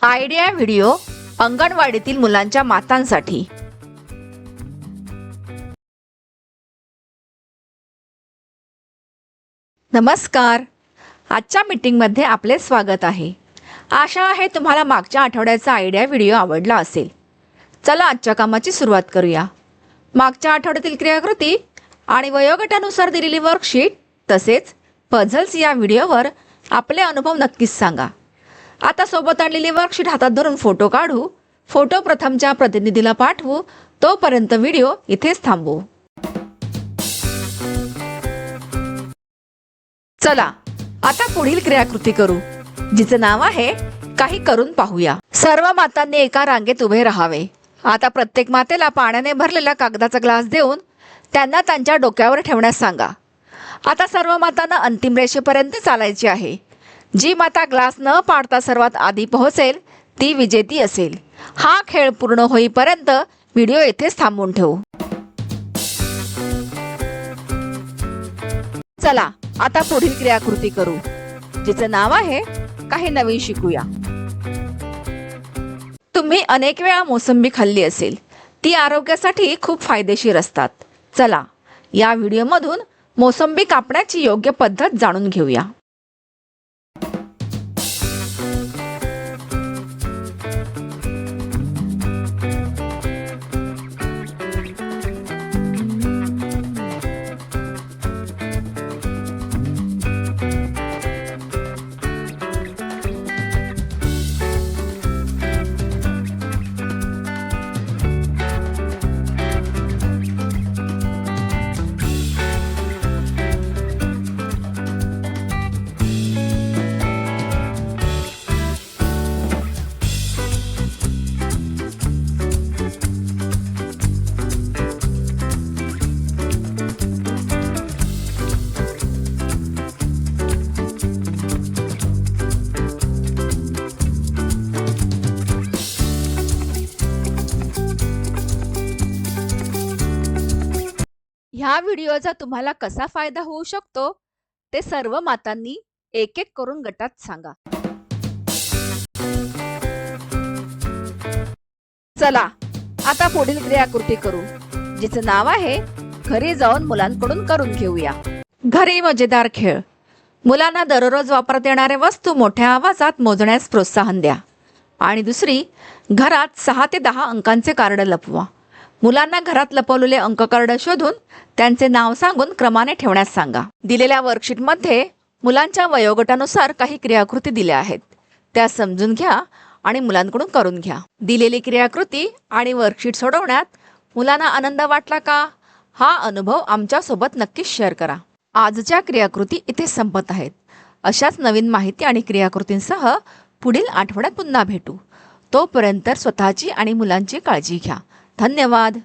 Idea video अंगणवाडीतील मुलांच्या मातांसाठी। नमस्कार, आजच्या मीटिंगमध्ये आपले स्वागत आहे। आशा आहे तुम्हाला मागच्या आठवड्याचा आयडिया व्हिडिओ आवडला असेल। चला आजच्या कामाची सुरुवात करूया। मागच्या आठवड्यातील क्रियाकृती आणि वयोगटानुसार दिलेली वर्कशीट तसेच पझल्स या व्हिडिओवर आपले अनुभव नक्कीच सांगा। आता सोबत आणलेली वर्कशीट हातात धरून फोटो काढू। फोटो प्रथमच्या प्रतिनिधीला पाठवू, तोपर्यंत व्हिडिओ इथेच थांबवू। चला आता पुढील क्रियाकृती करू, जिचे नाव आहे काही करून पाहूया। सर्व मातांनी एका रांगेत उभे राहावे। आता प्रत्येक मातेला पाण्याने भरलेला कागदाचा ग्लास देऊन त्यांना त्यांच्या डोक्यावर ठेवण्यास सांगा। आता सर्व मातांना अंतिम रेषेपर्यंत चालायचे आहे। जी माता ग्लास न पाडता सर्वात आधी पोहोचेल ती विजेती असेल। हा खेळ पूर्ण होईपर्यंत व्हिडिओ येथेच थांबवून ठेवू। चला आता पुढील क्रियाकृती करू, जिचे नाव आहे काही नवीन शिकूया। तुम्ही अनेक वेळा मोसंबी खाल्ली असेल, ती आरोग्यासाठी खूप फायदेशीर असतात। चला या व्हिडिओमधून मोसंबी कापण्याची योग्य पद्धत जाणून घेऊया। ह्या व्हिडिओचा तुम्हाला कसा फायदा होऊ शकतो ते सर्व मातांनी एक एक करून गटात सांगा। चला आता पुढील क्रियाकृती करू, जिचे नाव आहे घरी जाऊन मुलांकडून करून घेऊया। घरी मजेदार खेळ। मुलांना दररोज वापरता येणाऱ्या वस्तू मोठ्या आवाजात मोजण्यास प्रोत्साहन द्या आणि दुसरी, घरात 6 ते 10 अंकांचे कार्ड लपवा। मुलांना घरात लपवलेले अंक कार्ड शोधून त्यांचे नाव सांगून क्रमाने ठेवण्यास सांगा। दिलेल्या वर्कशीटमध्ये मुलांच्या वयोगटानुसार काही क्रियाकृती दिल्या आहेत, त्या समजून घ्या आणि मुलांकडून करून घ्या। दिलेली क्रियाकृती आणि वर्कशीट सोडवण्यात मुलांना आनंद वाटला का? हा अनुभव आमच्यासोबत नक्कीच शेअर करा। आजच्या क्रियाकृती इथे संपत आहेत। अशाच नवीन माहिती आणि क्रियाकृतींसह पुढील आठवड्यात पुन्हा भेटू। तोपर्यंत स्वतःची आणि मुलांची काळजी घ्या। धन्यवाद।